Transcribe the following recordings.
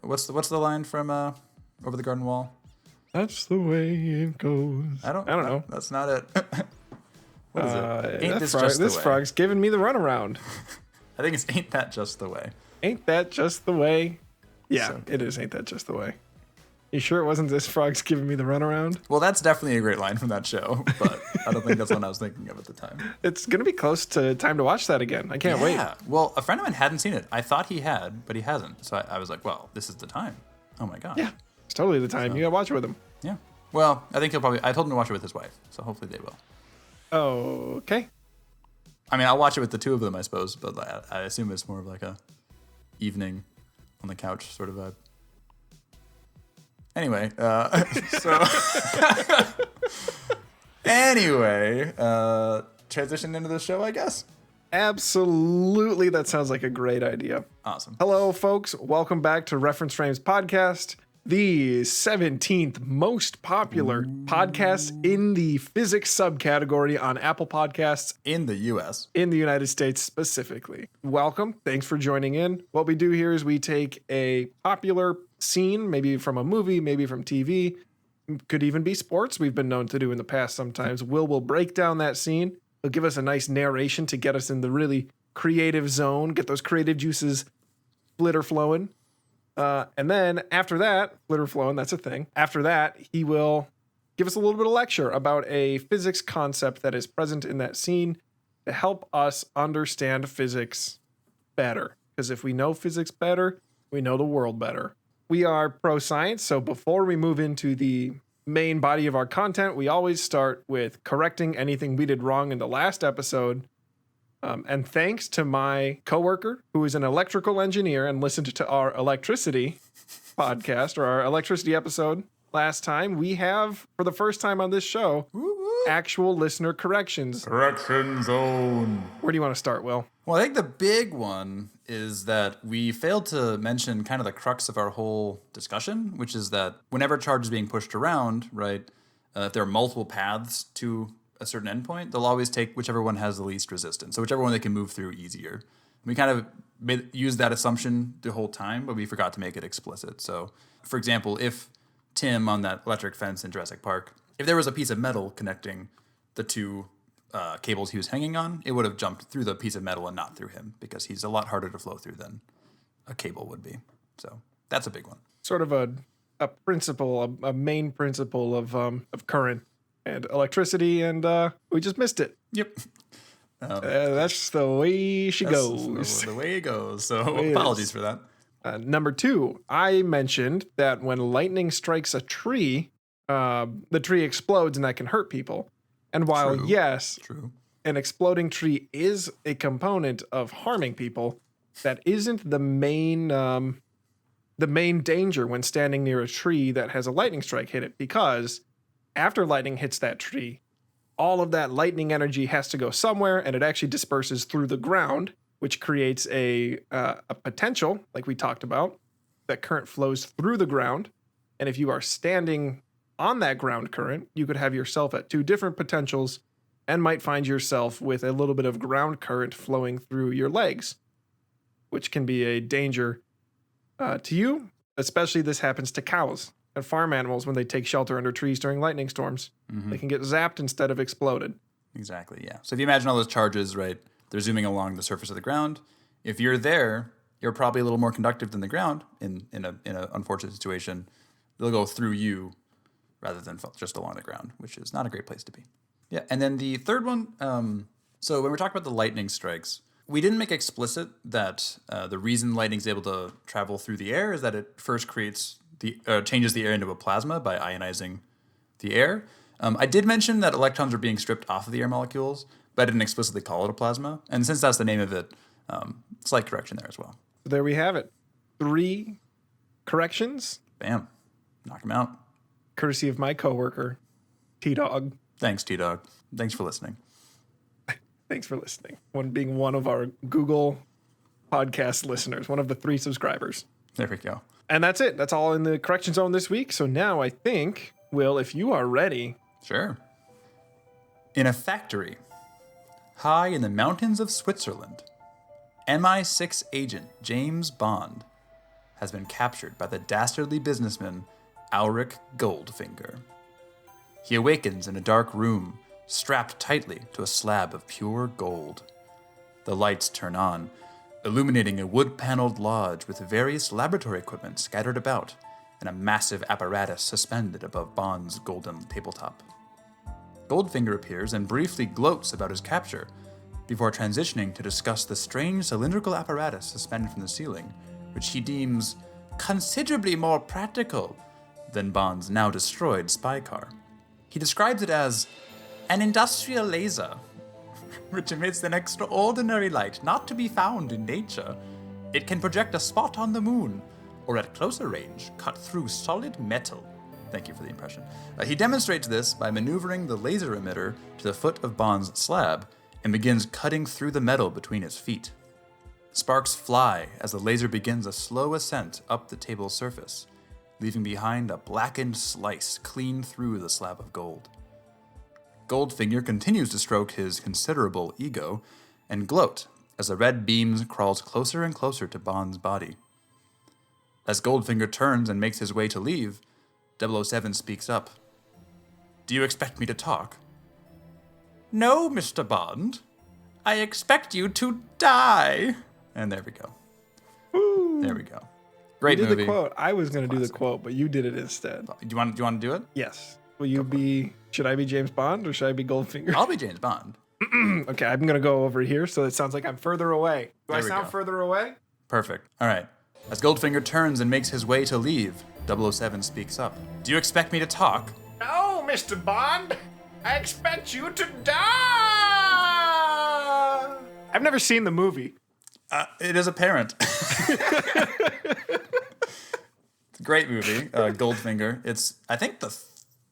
What's the line from Over the Garden Wall? That's the way it goes. I don't know. That's not it. What is it? Ain't this just the way? This frog's giving me the runaround. I think it's Ain't That Just the Way. Ain't that just the way? Yeah, So it is. Ain't that just the way? You sure it wasn't this frog's giving me the runaround? Well, that's definitely a great line from that show, but I don't think that's what I was thinking of at the time. It's going to be close to time to watch that again. I can't wait. Yeah. Well, a friend of mine hadn't seen it. I thought he had, but he hasn't. So I was like, well, this is the time. Oh my God. Yeah, it's totally the time. You got to watch it with him. Yeah. Well, I think I told him to watch it with his wife, so hopefully they will. Okay. I mean, I'll watch it with the two of them, I suppose, but I assume it's more of like a evening on the couch sort of vibe. Anyway, transition into the show, I guess. Absolutely. That sounds like a great idea. Awesome. Hello, folks. Welcome back to Reference Frames Podcast, the 17th most popular podcast in the physics subcategory on Apple Podcasts. In the U.S. In the United States specifically. Welcome. Thanks for joining in. What we do here is we take a popular scene, maybe from a movie, maybe from TV, could even be sports we've been known to do in the past sometimes. Will break down that scene. He'll give us a nice narration to get us in the really creative zone, get those creative juices flitter flowing. And then after that, flitter flowing, that's a thing. After that, he will give us a little bit of lecture about a physics concept that is present in that scene to help us understand physics better. Because if we know physics better, we know the world better. We are pro-science, so before we move into the main body of our content, we always start with correcting anything we did wrong in the last episode. And thanks to my coworker, who is an electrical engineer and listened to our electricity podcast or our electricity episode last time, we have, for the first time on this show, actual listener corrections. Correction zone. Where do you want to start, Will? Well, I think the big one is that we failed to mention kind of the crux of our whole discussion, which is that whenever charge is being pushed around, right, if there are multiple paths to a certain endpoint, they'll always take whichever one has the least resistance. So whichever one they can move through easier. We kind of used that assumption the whole time, but we forgot to make it explicit. So, for example, if Tim on that electric fence in Jurassic Park, if there was a piece of metal connecting the two cables he was hanging on, it would have jumped through the piece of metal and not through him because he's a lot harder to flow through than a cable would be. So that's a big one. Sort of a principle, a main principle of current and electricity, and we just missed it. Yep. That's the way she goes. The way it goes. So apologies for that. Number 2, I mentioned that when lightning strikes a tree, the tree explodes and that can hurt people. And while, True. An exploding tree is a component of harming people, that isn't the main danger when standing near a tree that has a lightning strike hit it, because after lightning hits that tree, all of that lightning energy has to go somewhere, and it actually disperses through the ground, which creates a potential, like we talked about, that current flows through the ground. And if you are standing on that ground current, you could have yourself at 2 different potentials and might find yourself with a little bit of ground current flowing through your legs, which can be a danger to you. Especially this happens to cows and farm animals when they take shelter under trees during lightning storms. They can get zapped instead of exploded. Exactly, yeah. So if you imagine all those charges, right, they're zooming along the surface of the ground. If you're there, you're probably a little more conductive than the ground in an unfortunate situation. They'll go through you rather than just along the ground, which is not a great place to be. Yeah, and then the third one, so when we're talking about the lightning strikes, we didn't make explicit that the reason lightning's able to travel through the air is that it first changes the air into a plasma by ionizing the air. I did mention that electrons are being stripped off of the air molecules, but I didn't explicitly call it a plasma. And since that's the name of it, slight correction there as well. There we have it. 3 corrections. Bam. Knock them out. Courtesy of my coworker, T-Dog. Thanks, T-Dog. Thanks for listening. Thanks for listening. Being one of our Google podcast listeners, one of the 3 subscribers. There we go. And that's it. That's all in the correction zone this week. So now I think, Will, if you are ready. Sure. In a factory, high in the mountains of Switzerland, MI6 agent James Bond has been captured by the dastardly businessman Ulrich Goldfinger. He awakens in a dark room, strapped tightly to a slab of pure gold. The lights turn on, illuminating a wood-paneled lodge with various laboratory equipment scattered about and a massive apparatus suspended above Bond's golden tabletop. Goldfinger appears and briefly gloats about his capture, before transitioning to discuss the strange cylindrical apparatus suspended from the ceiling, which he deems considerably more practical than Bond's now destroyed spy car. He describes it as an industrial laser, which emits an extraordinary light not to be found in nature. It can project a spot on the moon, or at closer range, cut through solid metal. Thank you for the impression. He demonstrates this by maneuvering the laser emitter to the foot of Bond's slab and begins cutting through the metal between his feet. Sparks fly as the laser begins a slow ascent up the table's surface, leaving behind a blackened slice clean through the slab of gold. Goldfinger continues to stroke his considerable ego and gloat as the red beam crawls closer and closer to Bond's body. As Goldfinger turns and makes his way to leave, 007 speaks up. "Do you expect me to talk?" "No, Mr. Bond. I expect you to die." And there we go. Woo. There we go. Great you did movie. the quote. I was going to do the Classic. quote, but you did it instead. Do you want to do it? Yes. Will you be? Should I be James Bond or should I be Goldfinger? I'll be James Bond. Okay, I'm going to go over here, so it sounds like I'm further away. Do I There we sound go. further away? Perfect. All right. As Goldfinger turns and makes his way to leave, 007 speaks up. "Do you expect me to talk?" No, Mr. Bond. I expect you to die. I've never seen the movie. It is apparent. It's a great movie, Goldfinger. It's, I think, the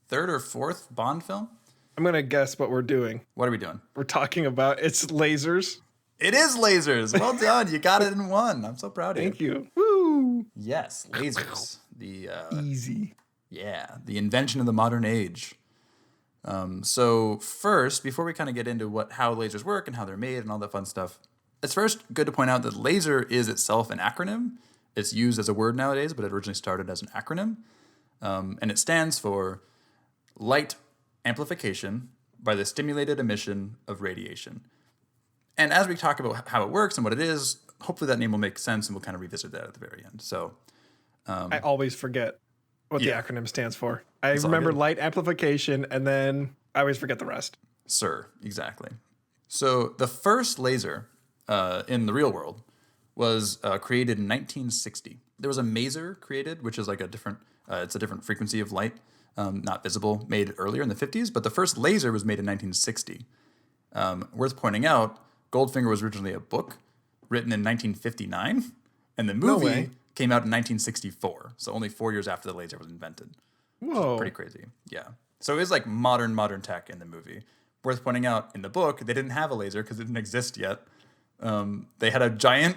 third or fourth Bond film. I'm going to guess what we're doing. What are we doing? We're talking about it's lasers. It is lasers. Well done. You got it in one. I'm so proud of you. Thank you. Woo. Yes, lasers. The Easy. the invention of the modern age. So first, before we kind of get into how lasers work and how they're made and all that fun stuff, it's first good to point out that laser is itself an acronym. It's used as a word nowadays, but it originally started as an acronym. And it stands for light amplification by the stimulated emission of radiation. And as we talk about how it works and what it is, hopefully that name will make sense and we'll kind of revisit that at the very end. So I always forget what the acronym stands for. I all remember good. light amplification, and then I always forget the rest. Sir, exactly. So the first laser in the real world was created in 1960. There was a maser created, which is like it's a different frequency of light, not visible, made earlier in the 50s. But the first laser was made in 1960. Worth pointing out, Goldfinger was originally a book written in 1959, and the movie way. came out in 1964. So only 4 years after the laser was invented. Whoa. Pretty crazy. Yeah. So it was like modern tech in the movie. Worth pointing out, in the book, they didn't have a laser because it didn't exist yet. They had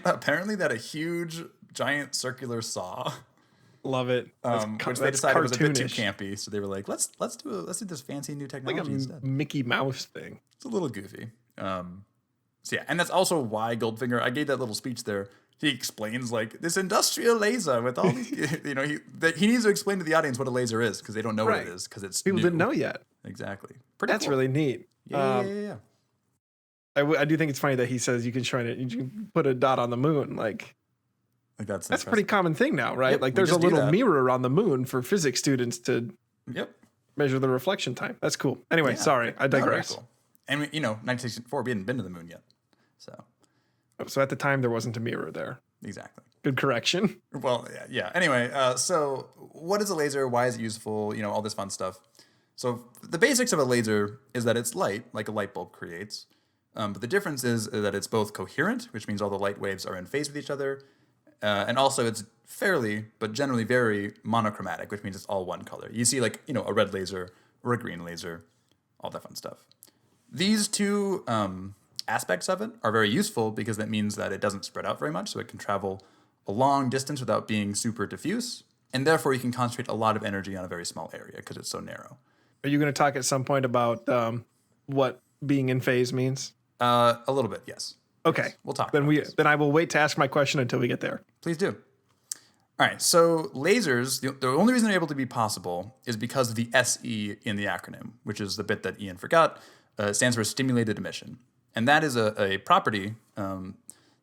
apparently they had a huge, giant circular saw, Love it. which they decided was a bit too cartoonish. campy. So they were like, let's do this fancy new Like technology a instead. Mickey Mouse thing. It's a little goofy. So yeah, and that's also why Goldfinger, I gave that little speech there. He explains like this industrial laser with all these, he needs to explain to the audience what a laser is because they don't know what Right. it is because it's People new. didn't know yet. Exactly. Pretty That's cool. really neat. Yeah. I do think it's funny that he says you can put a dot on the moon. Like That's a pretty common thing now, right? Yep, like we there's a just do little that. mirror on the moon for physics students to Yep. measure the reflection time. That's cool. Anyway, Yeah. sorry, I No, very digress. cool. And 1964, we hadn't been to the moon yet. So So at the time there wasn't a mirror there. exactly. Good correction. Well, yeah. Anyway, so what is a laser? Why is it useful? All this fun stuff. So the basics of a laser is that it's light, like a light bulb creates. But the difference is that it's both coherent, which means all the light waves are in phase with each other. And also it's fairly, but generally very monochromatic, which means it's all one color. You see a red laser or a green laser, all that fun stuff. These two aspects of it are very useful because that means that it doesn't spread out very much, so it can travel a long distance without being super diffuse, and therefore you can concentrate a lot of energy on a very small area because it's so narrow. Are you going to talk at some point about what being in phase means? A little bit, yes. Okay. Yes, we'll talk Then about this. then I will wait to ask my question until we get there. Please do. All right, so lasers, the only reason they're able to be possible is because of the SE in the acronym, which is the bit that Ian forgot. It stands for stimulated emission. And that is a property that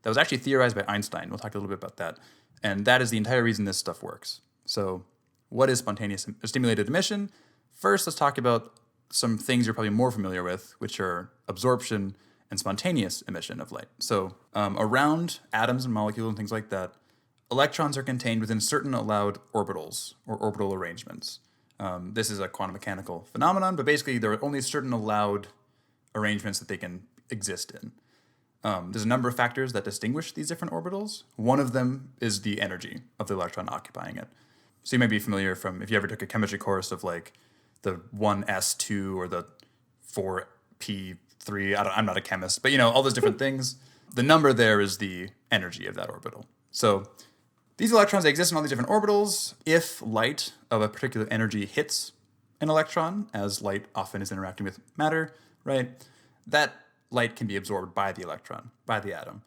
was actually theorized by Einstein. We'll talk a little bit about that. And that is the entire reason this stuff works. So what is spontaneous stimulated emission? First, let's talk about some things you're probably more familiar with, which are absorption and spontaneous emission of light. So around atoms and molecules and things like that, electrons are contained within certain allowed orbitals or orbital arrangements. This is a quantum mechanical phenomenon, but basically there are only certain allowed arrangements that they can exist in. There's a number of factors that distinguish these different orbitals. One of them is the energy of the electron occupying it. So you may be familiar from, if you ever took a chemistry course, of like the 1s2 or the 4p3, I'm not a chemist, but all those different things. The number there is the energy of that orbital. So these electrons, they exist in all these different orbitals. If light of a particular energy hits an electron, as light often is interacting with matter, right, that light can be absorbed by the electron, by the atom.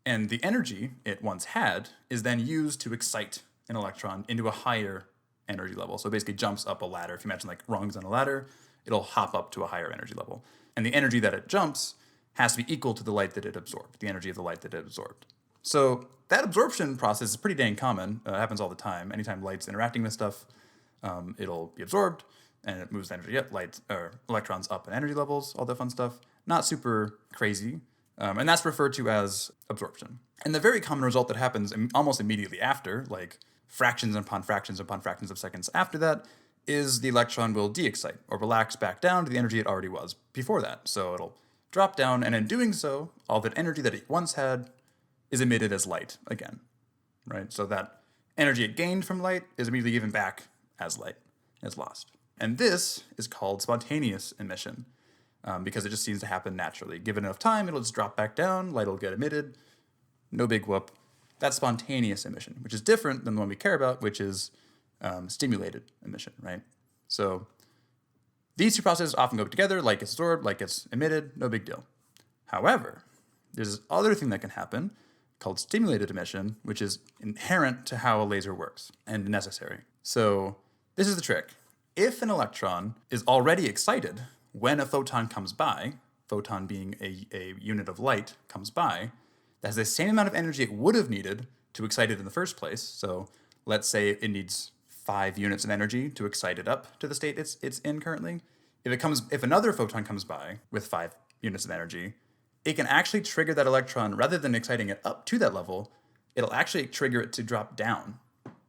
And the energy it once had is then used to excite an electron into a higher energy level. So it basically jumps up a ladder. If you imagine like rungs on a ladder, it'll hop up to a higher energy level. And the energy that it jumps has to be equal to the light that it absorbed, the energy of the light that it absorbed. So that absorption process is pretty dang common. It happens all the time. Anytime light's interacting with stuff, it'll be absorbed, and it moves the energy up, electrons up in energy levels, all that fun stuff. Not super crazy. And that's referred to as absorption. And the very common result that happens almost immediately after, like fractions upon fractions upon fractions of seconds after that, is the electron will de-excite or relax back down to the energy it already was before that. So it'll drop down, and in doing so, all that energy that it once had is emitted as light again, right? So that energy it gained from light is immediately given back as light, as lost. And this is called spontaneous emission because it just seems to happen naturally. Given enough time, it'll just drop back down, light will get emitted, no big whoop. That's spontaneous emission, which is different than the one we care about, which is stimulated emission, right? So these two processes often go together, light gets absorbed, light gets emitted, no big deal. However, there's this other thing that can happen called stimulated emission, which is inherent to how a laser works and necessary. So this is the trick. If an electron is already excited when a photon comes by, photon being a unit of light comes by, that has the same amount of energy it would have needed to excite it in the first place. So let's say it needs 5 units of energy to excite it up to the state it's in currently. If another photon comes by with 5 units of energy, it can actually trigger that electron, rather than exciting it up to that level, it'll actually trigger it to drop down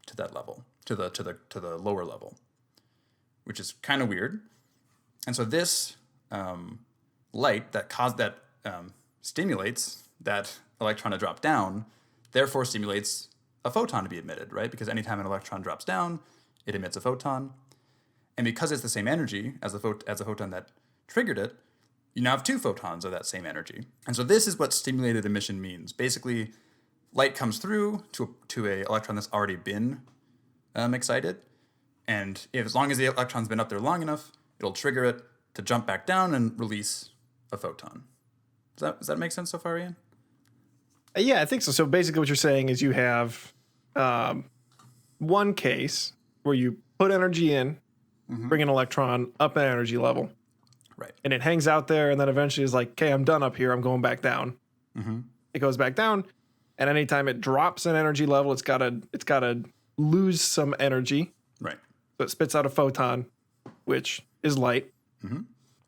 to that level, to the lower level, which is kind of weird. And so this light that stimulates that electron to drop down, therefore stimulates a photon to be emitted, right? Because anytime an electron drops down, it emits a photon. And because it's the same energy as the photon that triggered it, you now have 2 photons of that same energy. And so this is what stimulated emission means. Basically, light comes through to a electron that's already been excited. And as long as the electron's been up there long enough, it'll trigger it to jump back down and release a photon. Does that make sense so far, Ian? Yeah, I think so. So basically what you're saying is you have one case where you put energy in, bring an electron up an energy level. Right. And it hangs out there, and then eventually is like, okay, I'm done up here. I'm going back down. It goes back down, and anytime it drops an energy level, it's gotta lose some energy. Right. So it spits out a photon, which is light.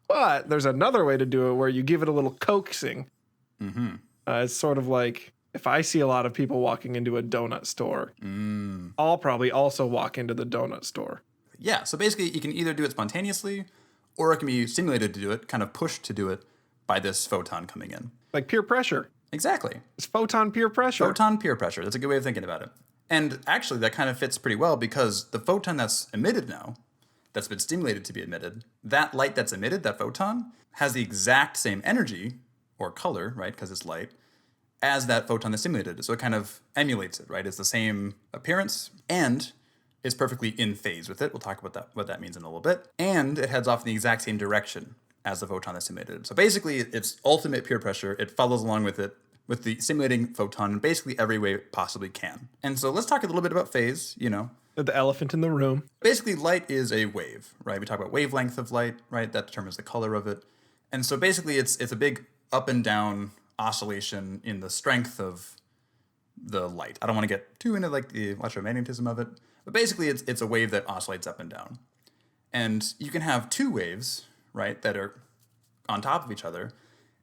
But there's another way to do it where you give it a little coaxing. It's sort of like if I see a lot of people walking into a donut store, I'll probably also walk into the donut store. Yeah. So basically, you can either do it spontaneously, or it can be stimulated to do it, kind of pushed to do it by this photon coming in. Like peer pressure. Exactly. It's photon peer pressure. Photon peer pressure. That's a good way of thinking about it. And actually, that kind of fits pretty well because the photon that's emitted now, that's been stimulated to be emitted, that light that's emitted, that photon, has the exact same energy or color, right, because it's light, as that photon that's stimulated. So it kind of emulates it, right? It's the same appearance and is perfectly in phase with it. We'll talk about what that means in a little bit. And it heads off in the exact same direction as the photon that's emitted. So basically, it's ultimate peer pressure. It follows along with it with the stimulating photon in basically every way it possibly can. And so let's talk a little bit about phase, The elephant in the room. Basically, light is a wave, right? We talk about wavelength of light, right? That determines the color of it. And so basically, it's a big up and down oscillation in the strength of the light. I don't want to get too into like the electromagnetism of it, but basically, it's a wave that oscillates up and down. And you can have two waves, right, that are on top of each other.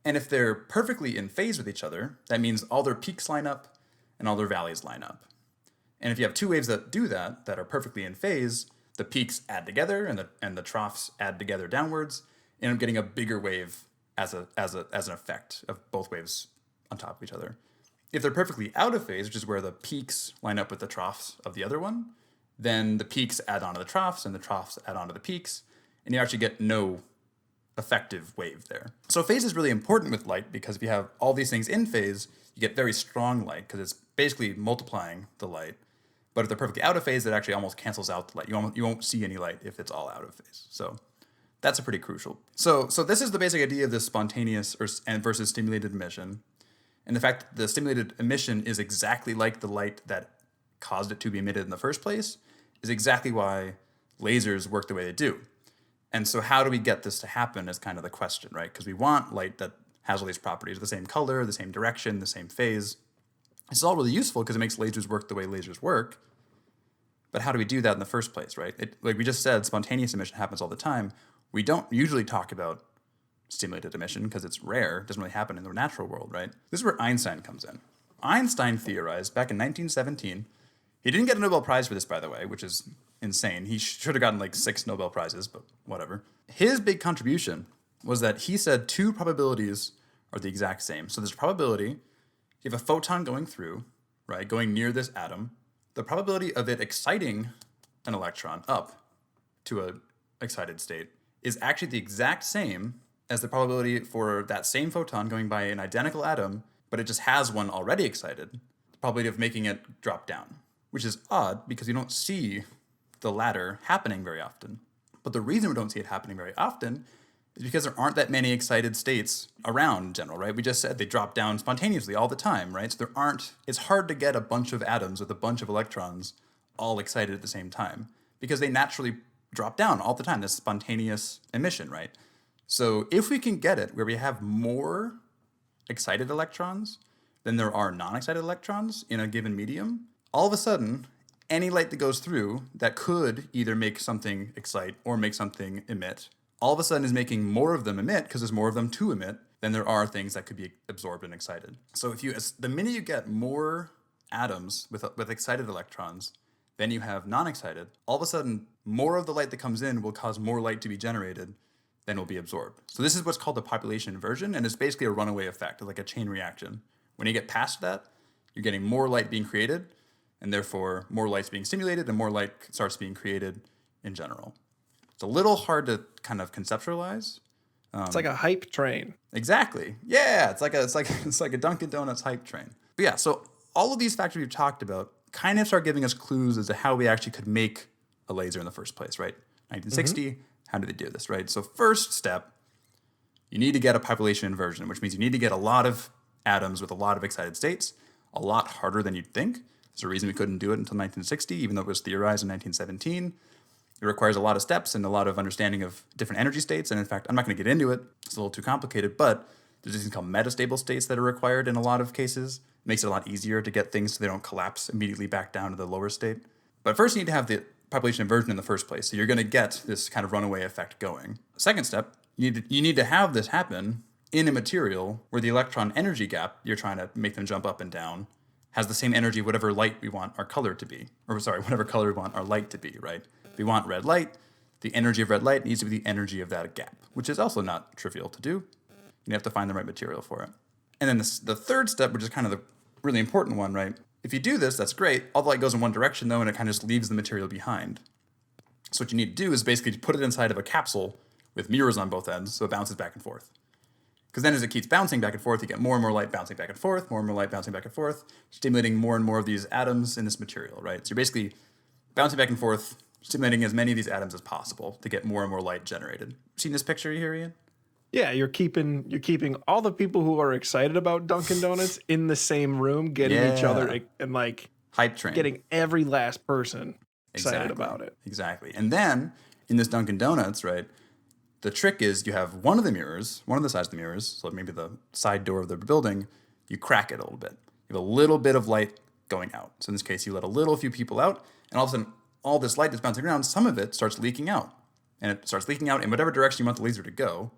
And if they're perfectly in phase with each other, that means all their peaks line up and all their valleys line up. And if you have two waves that do that, that are perfectly in phase, the peaks add together and the troughs add together downwards, and I'm getting a bigger wave as an effect of both waves on top of each other. If they're perfectly out of phase, which is where the peaks line up with the troughs of the other one, then the peaks add on to the troughs and the troughs add on to the peaks, and you actually get no effective wave there. So phase is really important with light because if you have all these things in phase, you get very strong light because it's basically multiplying the light. But if they're perfectly out of phase, it actually almost cancels out the light. You won't see any light if it's all out of phase. So that's a pretty crucial. So this is the basic idea of this spontaneous versus stimulated emission. And the fact that the stimulated emission is exactly like the light that caused it to be emitted in the first place is exactly why lasers work the way they do. And so how do we get this to happen is kind of the question, right? Because we want light that has all these properties, the same color, the same direction, the same phase. It's all really useful because it makes lasers work the way lasers work. But how do we do that in the first place, right? Like we just said, spontaneous emission happens all the time. We don't usually talk about stimulated emission because it's rare. It doesn't really happen in the natural world, right? This is where Einstein comes in. Einstein theorized back in 1917. He didn't get a Nobel Prize for this, by the way, which is insane. He should have gotten like 6 Nobel Prizes, but whatever. His big contribution was that he said 2 probabilities are the exact same. So there's a probability, you have a photon going through, right, going near this atom. The probability of it exciting an electron up to an excited state is actually the exact same as the probability for that same photon going by an identical atom, but it just has one already excited, the probability of making it drop down, which is odd because you don't see the latter happening very often. But the reason we don't see it happening very often is because there aren't that many excited states around in general, right? We just said they drop down spontaneously all the time, right? So it's hard to get a bunch of atoms with a bunch of electrons all excited at the same time because they naturally drop down all the time. This spontaneous emission, right? So if we can get it where we have more excited electrons than there are non-excited electrons in a given medium, all of a sudden, any light that goes through that could either make something excite or make something emit, all of a sudden is making more of them emit because there's more of them to emit than there are things that could be absorbed and excited. So the minute you get more atoms with excited electrons than you have non-excited, all of a sudden more of the light that comes in will cause more light to be generated than will be absorbed. So this is what's called the population inversion, and it's basically a runaway effect, like a chain reaction. When you get past that, you're getting more light being created, and therefore more light's being stimulated and more light starts being created in general. It's a little hard to kind of conceptualize. It's like a hype train. Exactly. Yeah, it's like a Dunkin' Donuts hype train. But yeah, so all of these factors we've talked about kind of start giving us clues as to how we actually could make a laser in the first place, right? 1960, how do they do this, right? So first step, you need to get a population inversion, which means you need to get a lot of atoms with a lot of excited states, a lot harder than you'd think. There's a reason we couldn't do it until 1960, even though it was theorized in 1917. It requires a lot of steps and a lot of understanding of different energy states. And in fact, I'm not going to get into it. It's a little too complicated, but there's these things called metastable states that are required in a lot of cases. It makes it a lot easier to get things so they don't collapse immediately back down to the lower state. But first you need to have the population inversion in the first place. So you're going to get this kind of runaway effect going. Second step, you need to have this happen in a material where the electron energy gap, you're trying to make them jump up and down, has the same energy, whatever light we want our color to be. Or sorry, whatever color we want our light to be, right? If we want red light, the energy of red light needs to be the energy of that gap, which is also not trivial to do. You have to find the right material for it. And then the third step, which is kind of the really important one, right? If you do this, that's great. All the light goes in one direction, though, and it kind of just leaves the material behind. So what you need to do is basically put it inside of a capsule with mirrors on both ends, so it bounces back and forth. Because then as it keeps bouncing back and forth, you get more and more light bouncing back and forth, more and more light bouncing back and forth, stimulating more and more of these atoms in this material, right? So you're basically bouncing back and forth, stimulating as many of these atoms as possible to get more and more light generated. Seen this picture here, Ian? Yeah, you're keeping all the people who are excited about Dunkin' Donuts in the same room, getting each other and like hype train. getting every last person excited about it. Exactly. And then in this Dunkin' Donuts, right, the trick is you have one of the mirrors, one of the sides of the mirrors, so maybe the side door of the building, you crack it a little bit. You have a little bit of light going out. So in this case, you let a few people out, and all of a sudden, all this light that's bouncing around, some of it starts leaking out. And it starts leaking out in whatever direction you want the laser to go.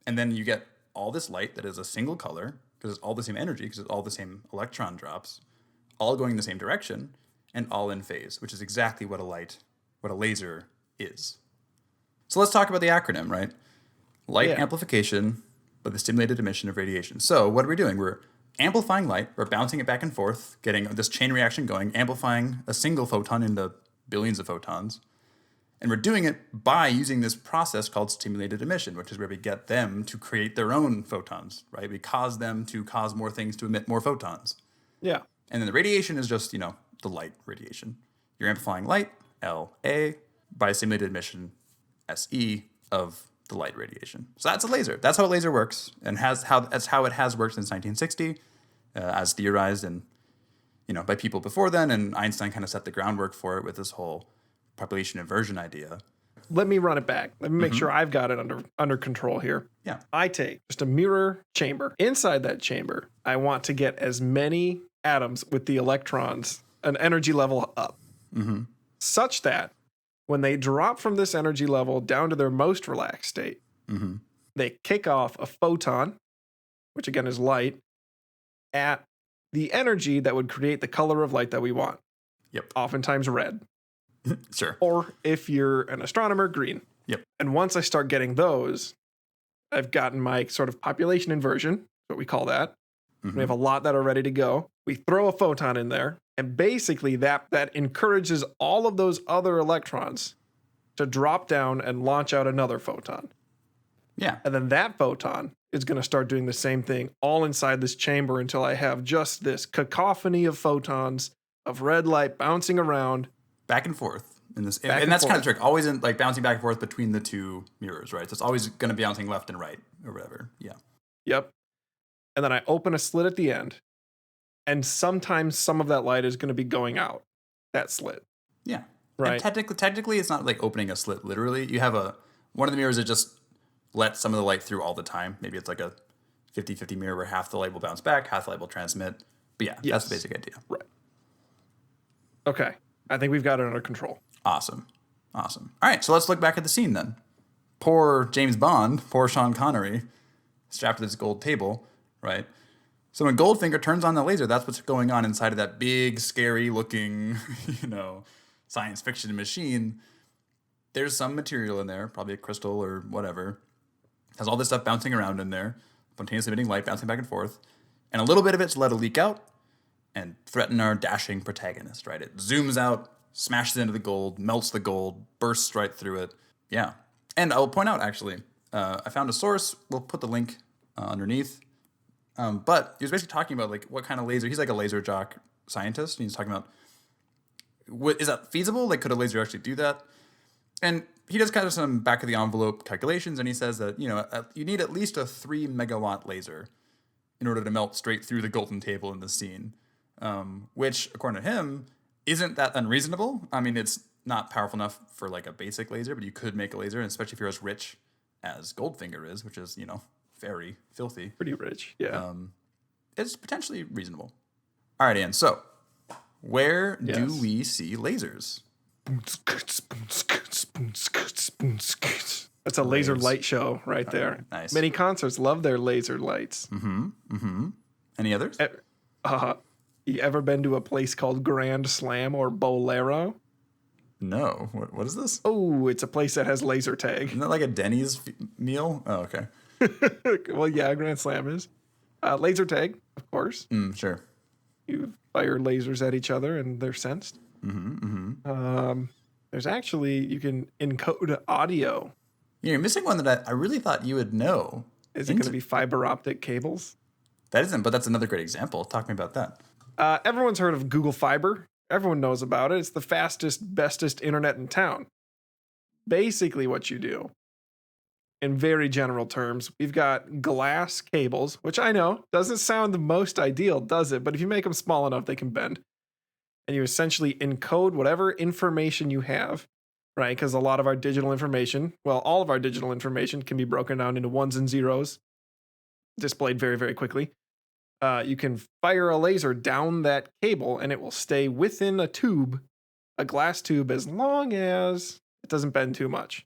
And then you get all this light that is a single color, because it's all the same energy, because it's all the same electron drops, all going in the same direction, and all in phase, which is exactly what a laser is. So let's talk about the acronym, right? Light amplification by the stimulated emission of radiation. So what are we doing? We're amplifying light, we're bouncing it back and forth, getting this chain reaction going, amplifying a single photon into billions of photons. And we're doing it by using this process called stimulated emission, which is where we get them to create their own photons, right? We cause them to cause more things to emit more photons. Yeah. And then the radiation is just, the light radiation. You're amplifying light, LA, by stimulated emission, SE, of the light radiation. So that's a laser. That's how a laser works, and that's how it has worked since 1960, as theorized and by people before then. And Einstein kind of set the groundwork for it with this whole population inversion idea. Let me run it back. Let me make sure I've got it under control here. Yeah. I take just a mirror chamber. Inside that chamber, I want to get as many atoms with the electrons, an energy level up, such that when they drop from this energy level down to their most relaxed state, they kick off a photon, which again is light, at the energy that would create the color of light that we want. Yep. Oftentimes red. Sure. Or if you're an astronomer, green. Yep. And once I start getting those, I've gotten my sort of population inversion, what we call that. We have a lot that are ready to go. We throw a photon in there, and basically that encourages all of those other electrons to drop down and launch out another photon. Yeah. And then that photon is going to start doing the same thing all inside this chamber until I have just this cacophony of photons of red light bouncing around. Back and forth in this, and that's kind of trick. Always in like bouncing back and forth between the two mirrors, right? So it's always going to be bouncing left and right or whatever. Yeah. Yep. And then I open a slit at the end, and sometimes some of that light is going to be going out that slit. Yeah. Right. And technically, it's not like opening a slit literally. You have one of the mirrors that just lets some of the light through all the time. Maybe it's like a 50-50 mirror where half the light will bounce back, half the light will transmit. But yeah, that's the basic idea. Right. Okay. I think we've got it under control. Awesome. All right, so let's look back at the scene then. Poor James Bond, poor Sean Connery, strapped to this gold table, right? So when Goldfinger turns on the laser, that's what's going on inside of that big, scary-looking, science fiction machine. There's some material in there, probably a crystal or whatever. Has all this stuff bouncing around in there, spontaneously emitting light, bouncing back and forth. And a little bit of it's let it leak out and threaten our dashing protagonist, right? It zooms out, smashes into the gold, melts the gold, bursts right through it. Yeah. And I'll point out, actually, I found a source. We'll put the link underneath. But he was basically talking about like what kind of laser. He's like a laser jock scientist. And he's talking about, is that feasible? Like, could a laser actually do that? And he does kind of some back of the envelope calculations. And he says that, you need at least a 3 megawatt laser in order to melt straight through the golden table in the scene. Which, according to him, isn't that unreasonable. I mean, it's not powerful enough for like a basic laser, but you could make a laser, and especially if you're as rich as Goldfinger is, which is, very filthy. Pretty rich, yeah. It's potentially reasonable. All right, Ian, so where do we see lasers? That's a laser light show right there. Nice. Many concerts love their laser lights. Any others? You ever been to a place called Grand Slam or Bolero? No. What is this? Oh, it's a place that has laser tag. Isn't that like a Denny's meal? Oh, okay. Well, yeah, Grand Slam is. Laser tag, of course. Sure. You fire lasers at each other and they're sensed. There's actually, you can encode audio. You're missing one that I really thought you would know. Is it going to be fiber optic cables? That isn't, but that's another great example. Talk to me about that. Everyone's heard of Google Fiber. Everyone knows about it. It's the fastest, bestest internet in town. Basically what you do in very general terms, we've got glass cables, which I know doesn't sound the most ideal, does it? But if you make them small enough, they can bend. And you essentially encode whatever information you have, right? Because a lot of our digital information, well, all of our digital information can be broken down into ones and zeros, displayed very, very quickly. You can fire a laser down that cable and it will stay within a tube, a glass tube, as long as it doesn't bend too much.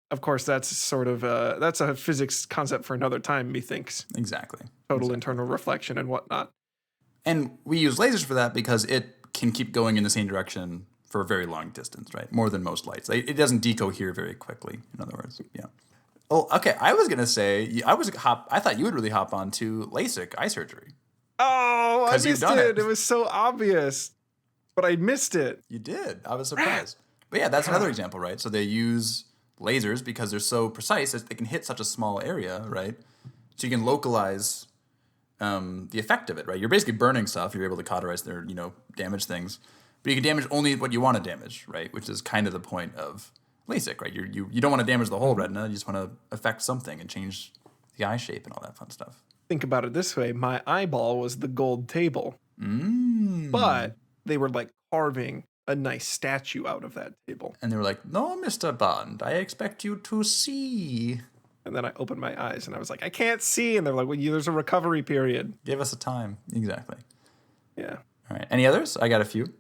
Of course, that's sort of that's a physics concept for another time, methinks. Exactly. Total internal reflection and whatnot. And we use lasers for that because it can keep going in the same direction for a very long distance, right? More than most lights. It doesn't decohere very quickly, in other words. Yeah. Oh, okay. I was gonna say I thought you would really hop on to LASIK eye surgery. Oh, I missed it. It was so obvious, but I missed it. You did. I was surprised. But yeah, that's another example, right? So they use lasers because they're so precise that they can hit such a small area, right? So you can localize the effect of it, right? You're basically burning stuff. You're able to cauterize their, damage things, but you can damage only what you want to damage, right? Which is kind of the point of LASIK, right? You don't want to damage the whole retina. You just want to affect something and change the eye shape and all that fun stuff. Think about it this way. My eyeball was the gold table, but they were like carving a nice statue out of that table. And they were like, "No, Mr. Bond, I expect you to see." And then I opened my eyes and I was like, "I can't see." And they're like, "Well, there's a recovery period. Give us a time." Exactly. Yeah. All right. Any others? I got a few.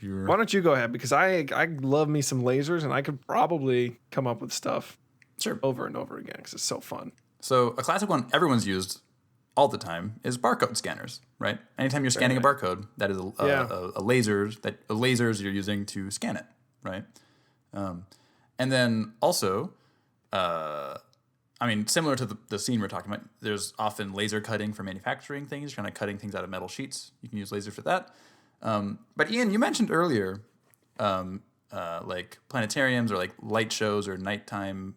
Why don't you go ahead? Because I love me some lasers and I could probably come up with stuff over and over again because it's so fun. So a classic one everyone's used all the time is barcode scanners, right? Anytime you're scanning a barcode, that is a lasers you're using to scan it, right? And then also, similar to the scene we're talking about, there's often laser cutting for manufacturing things, kind of cutting things out of metal sheets. You can use laser for that. But Ian, you mentioned earlier, like planetariums or like light shows or nighttime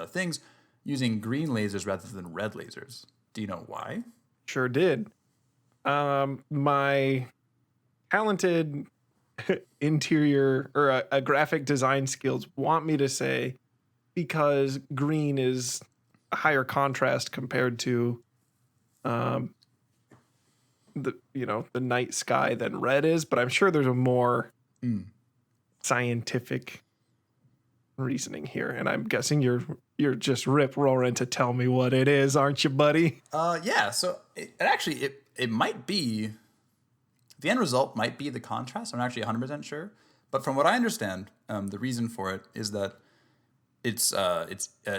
things using green lasers rather than red lasers. Do you know why? Sure did. My talented interior or graphic design skills want me to say because green is a higher contrast compared to the night sky than red is, but I'm sure there's a more scientific reasoning here, and I'm guessing you're just rip roaring to tell me what it is, aren't you, buddy? Yeah. So it might be the end result might be the contrast. I'm not actually 100% sure, but from what I understand, the reason for it is that it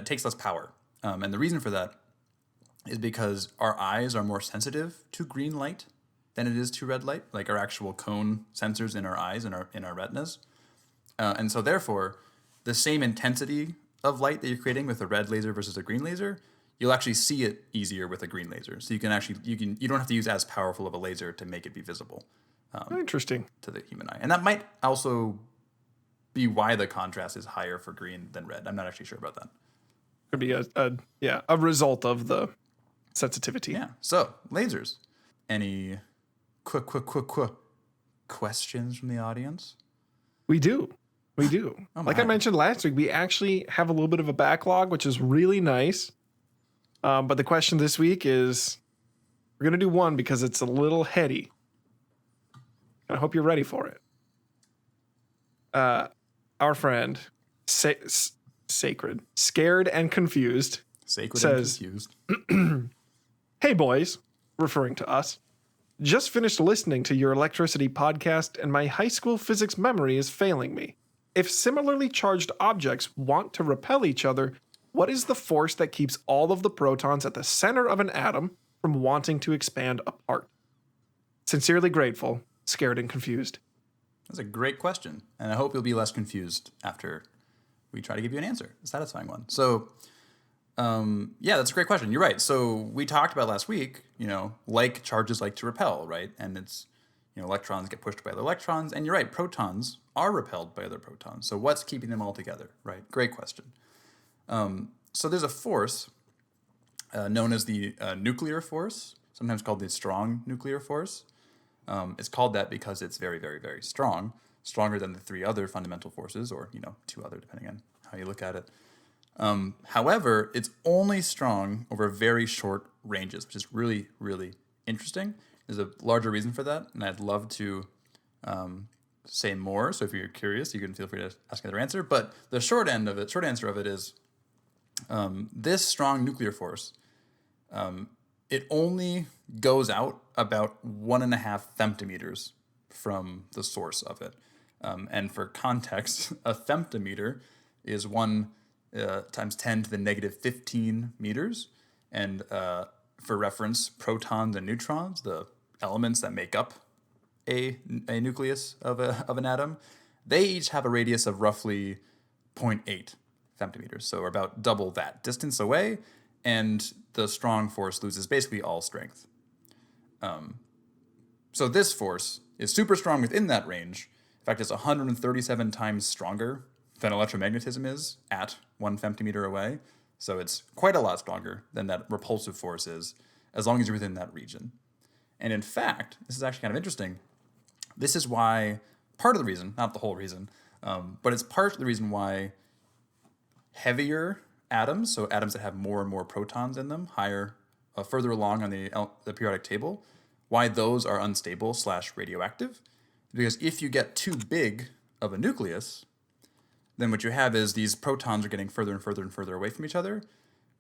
takes less power, and the reason for that is because our eyes are more sensitive to green light than it is to red light, like our actual cone sensors in our eyes and in our retinas, and so therefore, the same intensity of light that you're creating with a red laser versus a green laser, you'll actually see it easier with a green laser. So you don't have to use as powerful of a laser to make it be visible. Interesting To the human eye, and that might also be why the contrast is higher for green than red. I'm not actually sure about that. Could be a result of the sensitivity. Yeah. So lasers. Any quick questions from the audience? We do. Like I mentioned last week, we actually have a little bit of a backlog, which is really nice. But the question this week is, we're going to do one because it's a little heady. I hope you're ready for it. Our friend, Sacred, Scared and Confused, says, "Hey boys," referring to us, "just finished listening to your electricity podcast and my high school physics memory is failing me. If similarly charged objects want to repel each other, what is the force that keeps all of the protons at the center of an atom from wanting to expand apart? Sincerely grateful, Scared and Confused." That's a great question, and I hope you'll be less confused after we try to give you an answer, a satisfying one. So, that's a great question. You're right. So we talked about last week, like charges like to repel, right? And it's, electrons get pushed by other electrons, and you're right, protons are repelled by other protons. So what's keeping them all together, right? Great question. So there's a force known as the nuclear force, sometimes called the strong nuclear force. It's called that because it's very, very, very strong, stronger than the three other fundamental forces, or, two other, depending on how you look at it. However, it's only strong over very short ranges, which is really, really interesting. There's a larger reason for that, and I'd love to say more. So if you're curious, you can feel free to ask another answer. But the short answer of it is this strong nuclear force, it only goes out about 1.5 femtometers from the source of it. And for context, a femtometer is 1 times 10 to the negative 15 meters. And for reference, protons and neutrons, the elements that make up a nucleus of an atom, they each have a radius of roughly 0.8 femtometers. So we're about double that distance away, and the strong force loses basically all strength. So this force is super strong within that range. In fact, it's 137 times stronger than electromagnetism is at 1 femtometer away. So it's quite a lot stronger than that repulsive force is, as long as you're within that region. And in fact, this is actually kind of interesting. This is why, part of the reason, not the whole reason, but it's part of the reason why heavier atoms, so atoms that have more and more protons in them, higher, further along on the periodic table, why those are unstable / radioactive. Because if you get too big of a nucleus, then what you have is these protons are getting further and further and further away from each other,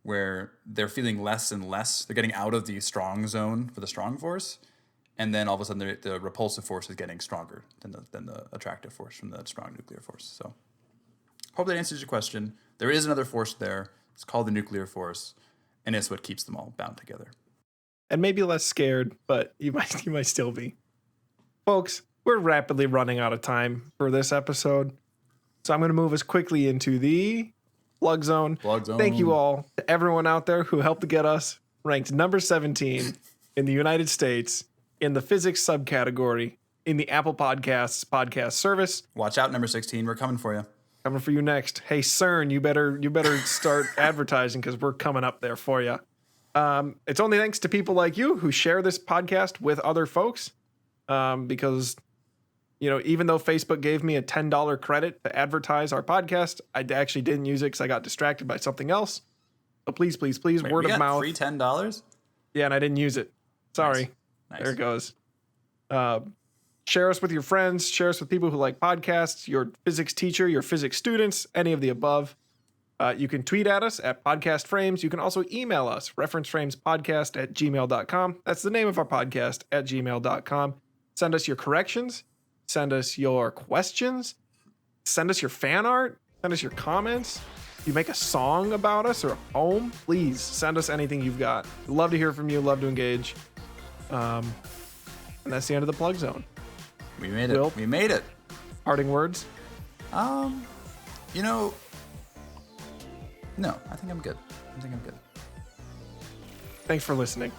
where they're feeling less and less. They're getting out of the strong zone for the strong force, and then all of a sudden the repulsive force is getting stronger than the attractive force from the strong nuclear force. So hope that answers your question. There is another force there. It's called the nuclear force, and it's what keeps them all bound together. And maybe less scared, but you might still be. Folks, we're rapidly running out of time for this episode. So I'm going to move us quickly into the plug zone. Thank you all to everyone out there who helped to get us ranked number 17 in the United States in the physics subcategory in the Apple Podcasts podcast service. Watch out, number 16. We're coming for you. Coming for you next. Hey, CERN, you better start advertising because we're coming up there for you. It's only thanks to people like you who share this podcast with other folks. Because, even though Facebook gave me a $10 credit to advertise our podcast, I actually didn't use it because I got distracted by something else. So please, wait, word of mouth. Free $10? Yeah, and I didn't use it. Sorry. Nice. There it goes. Share us with your friends. Share us with people who like podcasts, your physics teacher, your physics students, any of the above. You can tweet at us at Podcast Frames. You can also email us, referenceframespodcast@gmail.com. That's the name of our podcast, @gmail.com. Send us your corrections. Send us your questions. Send us your fan art. Send us your comments. If you make a song about us or a poem, please send us anything you've got. Love to hear from you. Love to engage. And that's the end of the plug zone. We made it. We made it. Parting words? No, I think I'm good. Thanks for listening.